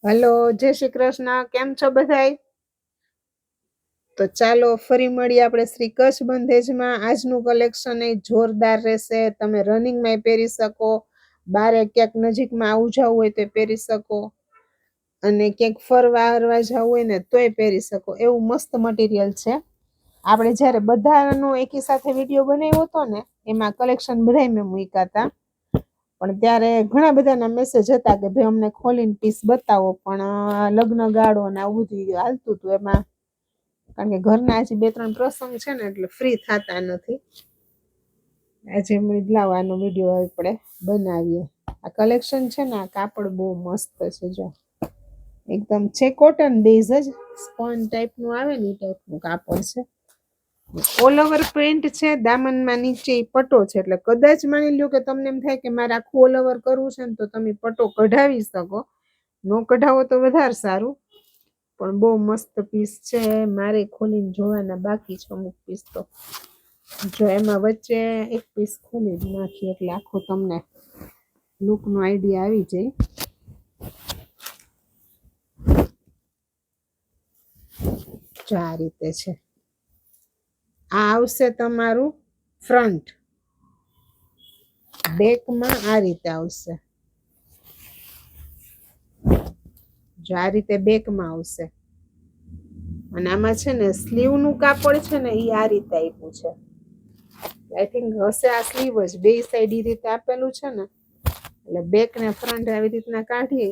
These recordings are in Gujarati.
હલો, જય શ્રી કૃષ્ણ. કેમ છો બધાય? તો ચાલો ફરી મળીએ આપણે શ્રી કચ્છ બંધેજમાં. આજનું કલેક્શન એ જોરદાર રહેશે. તમે રનિંગમાં પહેરી શકો, બારે ક્યાંક નજીકમાં આવું જવું હોય તો પહેરી શકો, અને ક્યાંક ફરવા હરવા જવું હોય ને તોય પહેરી શકો. એવું મસ્ત મટીરિયલ છે. આપણે જ્યારે બધાનો એકી સાથે વિડીયો બનાવ્યો હતો ને, એમાં કલેક્શન બધાય મેં મૂક્યા હતા. પણ ત્યારે ઘણા બધાના મેસેજ હતા કે ભાઈ અમને ખોલીને પીસ બતાવો, પણ લગ્ન ગાળો ને આવું બધું હાલતું હતું એમાં. કારણ કે ઘરના આજે 2-3 પ્રસંગ છે ને, એટલે ફ્રી થતા નથી. આજે લાવવાનો વિડીયો આપણે બનાવીએ. આ કલેક્શન છે ને, આ કાપડ બહુ મસ્ત છે. જો એકદમ છે કોટન બેઝ જ, સ્પોન ટાઈપનું આવે ને એ ટાઈપનું કાપડ છે. ઓલ ઓવર પ્રિન્ટ છે. દામનમાં નીચે પટ્ટો છે, એટલે કદાચ માની લ્યો કે તમને એમ થાય કે મારે આખું ઓલ ઓવર કરવું છે ને, તો તમે પટ્ટો કઢાવી શકો. નો કઢાવો તો વધારે સારું. પણ બહુ મસ્ત પીસ છે. મારે ખોલીને જોવાના બાકી છે અમુક પીસ. તો જો એમાં વચ્ચે એક પીસ ખોલી નાખીએ એટલે આખું તમને લુકનો આઈડિયા આવી જાય. જો આ રીતે છે. આ આવશે તમારું ફ્રન્ટ. બેકમાં આ રીતે આવશે. જો આ રીતે બેકમાં આવશે. અને આમાં છે ને સ્લીવનું કાપડ છે ને, એ આ રીતે આપ્યું છે. આઈ થિંક હશે આ સ્લીવ જ. બે સાઈડ એ રીતે આપેલું છે ને, એટલે બેક ને ફ્રન્ટ આવી રીતના કાઢીએ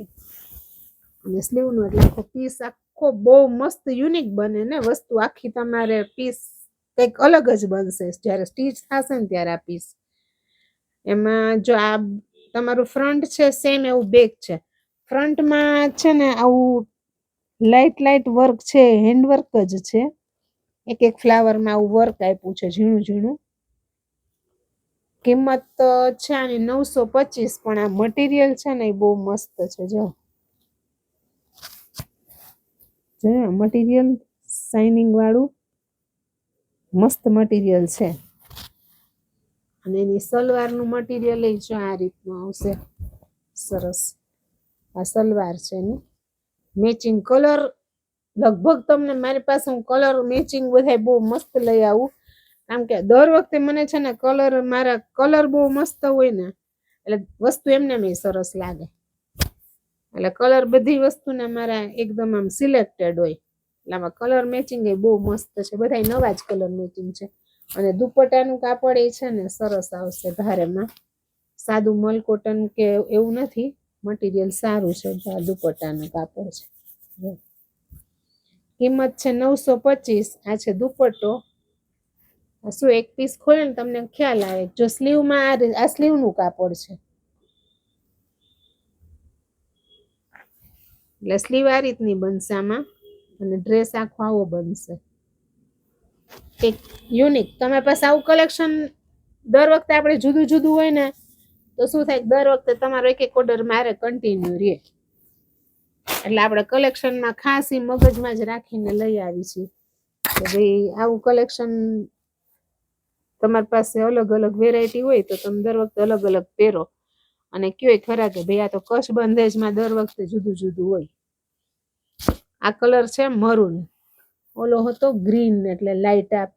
અને સ્લીવનું એટલે આખો પીસ આખો બહુ મસ્ત યુનિક બને ને. વસ્તુ આખી તમારે પીસ કંઈક અલગ જ બનશે જ્યારે સ્ટીચ થશે ને ત્યારે. આ પીસ એમાં જો આ તમારું ફ્રન્ટ છે, સેમ એવું બેક છે. ફ્રન્ટમાં છે ને આવું લાઇટ વર્ક છે, હેન્ડવર્ક જ છે. એક એક ફ્લાવરમાં આવું વર્ક આપ્યું છે, ઝીણું ઝીણું. કિંમત છે આની 925, પણ આ મટીરિયલ છે ને એ બહુ મસ્ત છે. જો મટીરિયલ શાઇનિંગ વાળું મસ્ત મટીરિયલ છે. અને એની સલવારનું મટીરિયલ જો આ રીતનું આવશે. સરસ આ સલવાર છે એની. મેચિંગ કલર લગભગ તમને મારી પાસે હું કલર મેચિંગ બધા બહુ મસ્ત લઈ આવું. કારણ કે દર વખતે મને છે ને મારા કલર બહુ મસ્ત હોય ને, એટલે વસ્તુ એમને મેં સરસ લાગે. એટલે કલર બધી વસ્તુના મારા એકદમ આમ સિલેક્ટેડ હોય. એટલે આમાં કલર મેચિંગ એ બહુ મસ્ત છે. બધા નવા જ કલર મેચિંગ છે. અને દુપટ્ટાનું કાપડ એ છે ને સરસ આવશે ભારેમાં. સાદું મલ કોટન કે એવું નથી, મટીરિયલ સારું છે. આ દુપટ્ટાનું કાપડ છે. કિંમત છે 925. આ છે દુપટ્ટો. શું એક પીસ ખોલે ને તમને ખ્યાલ આવે. જો સ્લીવમાં આ સ્લીવનું કાપડ છે, એટલે સ્લીવ આ રીતની બનશે આમાં, અને ડ્રેસ આખો આવો બનશે. એક યુનિક. તમારી પાસે આવું કલેક્શન દર વખતે આપણે જુદું જુદું હોય ને, તો શું થાય, દર વખતે તમારો એક એક ઓર્ડર મારે કન્ટિન્યુ રહે. એટલે આપણે કલેક્શનમાં ખાસ એ મગજમાં જ રાખીને લઈ આવી છીએ કે ભાઈ આવું કલેક્શન તમારી પાસે અલગ અલગ વેરાયટી હોય તો તમે દર વખતે અલગ અલગ પહેરો. અને કયો ખરા કે ભાઈ આ તો કચ્છ બંધેજમાં દર વખતે જુદું જુદું હોય. આ કલર છે મરૂન. ઓલો હતો ગ્રીન, એટલે લાઇટ આ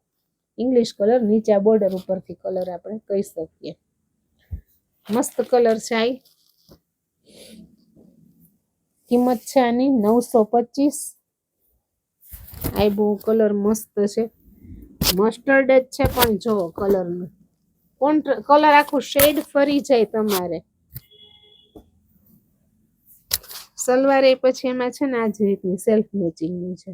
ઇંગ્લિશ કલર. નીચે બોર્ડર ઉપરથી કલર આપણે કહી શકીએ. મસ્ત કલર છે. આ કિંમત છે આની 925. આ બહુ કલર મસ્ત છે. મસ્ટર્ડ જ છે, પણ જો કલરનું કલર આખું શેડ ફરી જાય તમારે. સલવાર એ પછી એમાં છે ને આ જ રીતની સેલ્ફ મેચિંગની છે.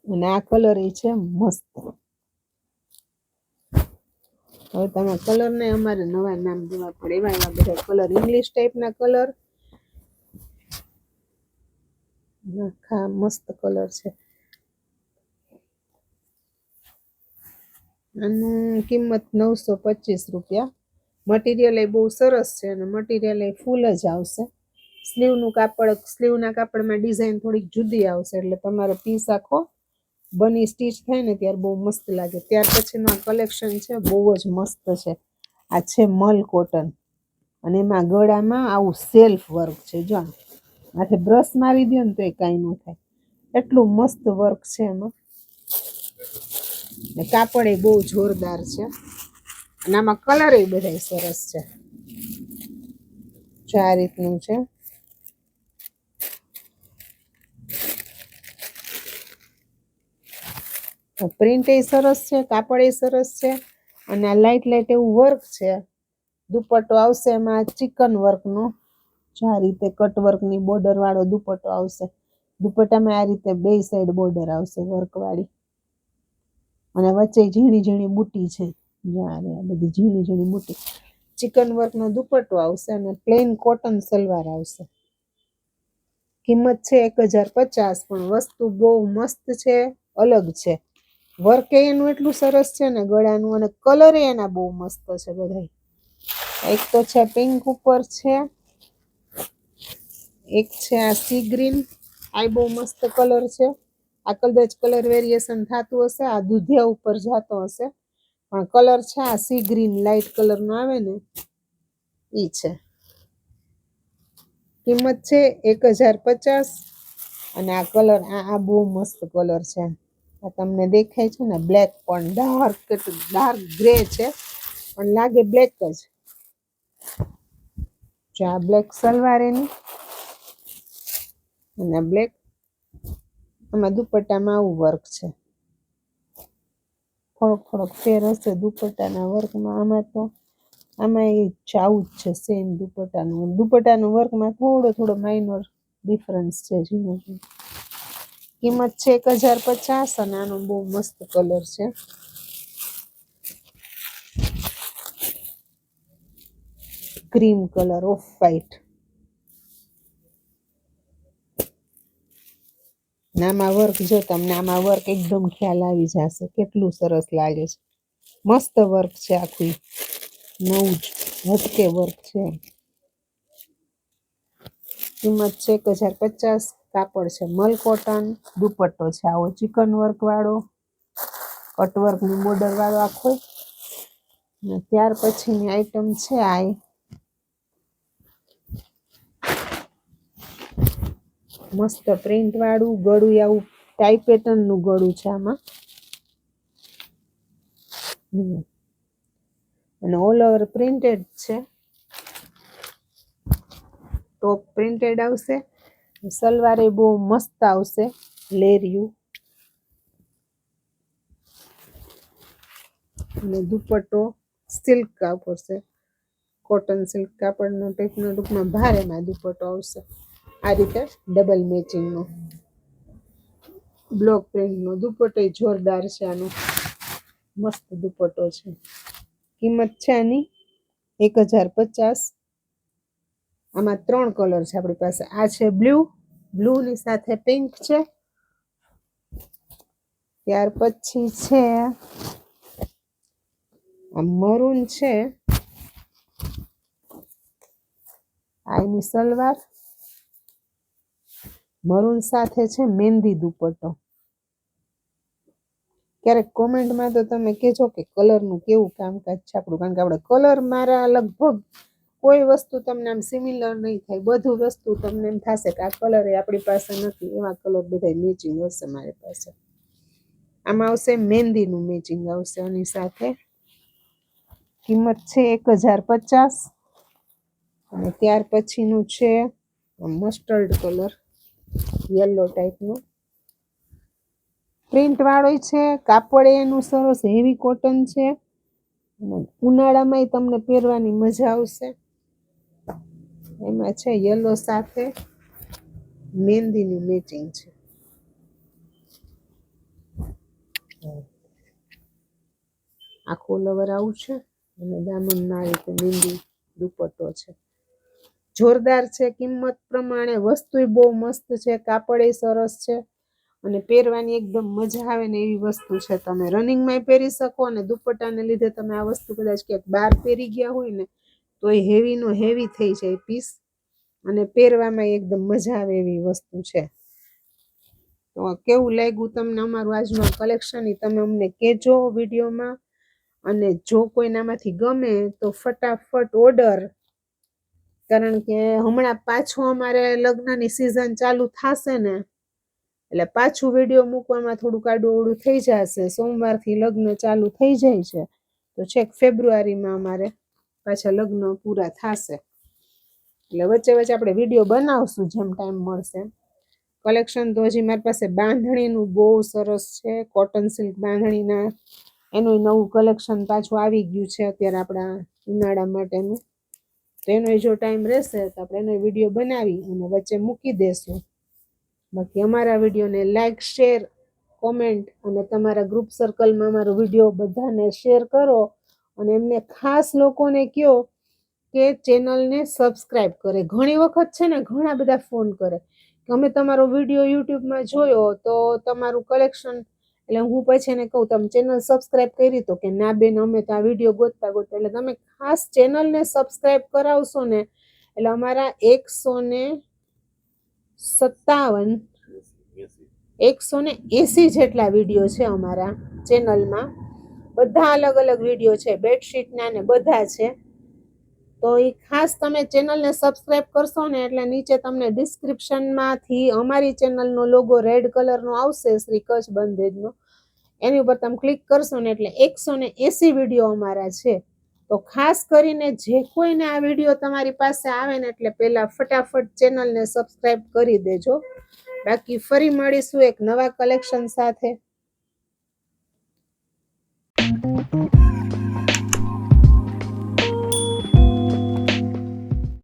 અને આ કલર એ છે મસ્ત. હવે તમે કલર ને અમારે નવા નામ દેવા પડે. એવા બધા કલર, ઇંગ્લિશ ટાઈપના કલર. આખા મસ્ત કલર છે. આનું કિંમત 925 રૂપિયા. મટીરિયલ એ બહુ સરસ છે, અને મટીરિયલ એ ફૂલ જ આવશે. સ્લીવનું કાપડ, સ્લીવના કાપડમાં ડિઝાઇન થોડીક જુદી આવશે, એટલે તમારો પીસ આખો બની સ્ટીચ થાય ને ત્યારે બહુ મસ્ત લાગે. ત્યાર પછીનું આ કલેક્શન છે બહુ જ મસ્ત છે. આ છે મલ કોટન. અને એમાં ગળામાં આવું સેલ્ફ વર્ક છે. જો માથે બ્રશ મારી દો ને તો એ કાંઈ ન થાય, એટલું મસ્ત વર્ક છે એમાં. ને કાપડ એ બહુ જોરદાર છે અને આમાં કલર એ બધા સરસ છે. જો આ રીતનું છે. પ્રિન્ટ એ સરસ છે, કાપડ એ સરસ છે અને આ લાઇટ લાઇટ એવું વર્ક છે. દુપટ્ટો આવશે એમાં ચિકન વર્કનો, આ રીતે કટ વર્કની બોર્ડર વાળો દુપટ્ટો આવશે. દુપટ્ટામાં આ રીતે બે સાઈડ બોર્ડર આવશે વર્કવાળી અને વચ્ચે ઝીણી ઝીણી બુટી છે. આ બધી ઝીણી ઝીણી બુટી. ચિકન વર્કનો દુપટ્ટો આવશે અને પ્લેન કોટન સલવાર આવશે. કિંમત છે 1050, પણ વસ્તુ બહુ મસ્ત છે, અલગ છે. વર્ક એનું એટલું સરસ છે ને ગળાનું, અને કલર એના બહુ મસ્ત છે બધા. એક તો છે પિંક ઉપર છે, એક છે આ સી ગ્રીન. આ બહુ મસ્ત કલર છે. આ કદાચ કલર વેરિએશન થતું હશે, આ દૂધિયા ઉપર જતો હશે, પણ કલર છે આ સી ગ્રીન લાઇટ કલરનો આવે ને ઈ છે. કિંમત છે 1050 અને આ કલર આ બહુ મસ્ત કલર છે. આ તમને દેખાય છે ને બ્લેક, પણ ડાર્ક ગ્રે છે પણ લાગે બ્લેક જ. જો આ બ્લેક સલવાર એની અને બ્લેક, આમાં દુપટ્ટામાં આવું વર્ક છે. થોડોક ફેર હશે દુપટ્ટાના વર્કમાં. આમાં એ આવું જ છે સેમ દુપટ્ટાનું વર્કમાં થોડો માઇનર ડિફરન્સ છે. કિંમત છે 1050 અને આનો બહુ મસ્ત કલર છે. Cream colour, off white. આમાં વર્ક જો તમને આમાં વર્ક એકદમ ખ્યાલ આવી જશે કેટલું સરસ લાગે છે. મસ્ત વર્ક છે આખું, નવું જ હટકે વર્ક છે. કિંમત છે 1050. કાપડ છે મલ કોટન, દુપટ્ટો છે આવો ચિકન વર્ક વાળો, કટવર્કની બોર્ડર વાળો આખો. ને ત્યાર પછીની આઈટમ છે આ મસ્ત પ્રિન્ટ વાળું ગળું, આવું ટાઈ પેટર્નનું ગળું છે આમાં. અને ઓલ ઓવર પ્રિન્ટેડ છે. ટોપ પ્રિન્ટેડ આવશે, સલવાર એ બહુ મસ્ત આવશે લેરિયું, અને દુપટ્ટો સિલ્ક કાપડ છે, કોટન સિલ્ક કાપડનો ટાઈપનો, ટૂંકમાં ભારેમાં દુપટ્ટો આવશે. આ રીતે ડબલ મેચિંગનો બ્લોક પ્રિન્ટનો દુપટ્ટો જોરદાર છે આનો, મસ્ત દુપટ્ટો છે. કિંમત છે આની 1050. આમાં 3 કલર છે આપણી પાસે. આ છે બ્લુની સાથે પિંક છે. ત્યાર પછી છે આ મરૂન છે, આ એની સલવાર. મરૂન સાથે છે મહેંદી દુપટ્ટો. ક્યારેક કોમેન્ટમાં તો તમે કહેજો કે કલરનું કેવું કામકાજ છે આપણું, કારણ કે આપણે કલર મારા લગભગ કોઈ વસ્તુ તમને આમ સિમિલર નહીં થાય. બધું વસ્તુ તમને એમ થશે કે આ કલર એ આપણી પાસે નથી, એવા કલર બધા મેચિંગ હશે મારી પાસે. આમાં આવશે મહેંદીનું મેચિંગ આવશે આની સાથે. કિંમત છે 1050. અને ત્યાર પછીનું છે મસ્ટર્ડ કલર, યલો ટાઈપનું પ્રિન્ટ વાળો છે. કાપડ એનું સરસ હેવી કોટન છે, અને ઉનાળામાંય તમને પહેરવાની મજા આવશે. એમાં છે યલો સાથે મહેંદીનું મેચિંગ છે. આખું લવર આવું છે અને દામનમાં આ રીતે મહેંદી દુપટ્ટો છે. જોરદાર છે. કિંમત પ્રમાણે વસ્તુ બહુ મસ્ત છે, કાપડ એ સરસ છે અને પહેરવાની એકદમ મજા આવે ને એવી વસ્તુ છે. તમે રનિંગમાં પહેરી શકો, અને દુપટ્ટાને લીધે તમે આ વસ્તુ કદાચ ક્યાંક બહાર પહેરી ગયા હોય ને તો એ હેવીનો હેવી થઈ જાય પીસ, અને પહેરવામાં એકદમ મજા આવે એવી વસ્તુ છે. તો કેવું લાગ્યું તમને અમારું આજનું કલેક્શન એ તમે અમને કહેજો વિડીયોમાં. અને જો કોઈનામાંથી ગમે તો ફટાફટ ઓર્ડર કારણ કે હમણાં પાછું અમારે લગ્નની સિઝન ચાલુ થશે ને એટલે પાછું વિડીયો મૂકવામાં થોડુંક આડું થઈ જશે. સોમવારથી લગ્ન ચાલુ થઈ જાય છે તો છેક ફેબ્રુઆરીમાં અમારે પાછા લગ્ન પૂરા થશે. એટલે વચ્ચે વચ્ચે આપણે વિડીયો બનાવશું જેમ ટાઈમ મળશે. કલેક્શન તો હજી મારી પાસે બાંધણીનું બહુ સરસ છે, કોટન સિલ્ક બાંધણીના. એનું નવું કલેક્શન પાછું આવી ગયું છે અત્યારે આપણા ઉનાળા માટેનું. તો એનો જો ટાઈમ રહેશે તો આપણે એનો વિડીયો બનાવી અને વચ્ચે મૂકી દેશું. બાકી અમારા વિડીયોને લાઈક, શેર, કોમેન્ટ અને તમારા ગ્રુપ સર્કલમાં અમારો વિડીયો બધાને શેર કરો. અને એમને ખાસ લોકોને કહો કે ચેનલને સબસ્ક્રાઈબ કરે. ઘણી વખત છે ને ઘણા બધા ફોન કરે કે અમે તમારો વિડીયો યુટ્યુબમાં જોયો તો તમારું કલેક્શન, એટલે હું પછી એને કહું તમે ચેનલ સબસ્ક્રાઈબ કરી તો કે ના બેન અમે તો આ વિડીયો ગોતતા ગોતતા. એટલે તમે ખાસ ચેનલને સબસ્ક્રાઈબ કરાવશો ને એટલે અમારા 180 જેટલા વિડીયો છે અમારા ચેનલમાં. બધા અલગ અલગ વિડીયો છે, બેડશીટના ને બધા છે. તો એ ખાસ તમે ચેનલને સબસ્ક્રાઈબ કરશો ને એટલે નીચે તમને ડિસ્ક્રિપ્શનમાંથી અમારી ચેનલનો લોગો રેડ કલરનો આવશે, શ્રી કચ્છ બંધેજનો. એની ઉપર તમે ક્લિક કરશો ને એટલે 180 વિડીયો અમારા છે. તો ખાસ કરીને જે કોઈને આ વિડીયો તમારી પાસે આવે ને એટલે પહેલાં ફટાફટ ચેનલને સબસ્ક્રાઈબ કરી દેજો. બાકી ફરી મળીશું એક નવા કલેક્શન સાથે.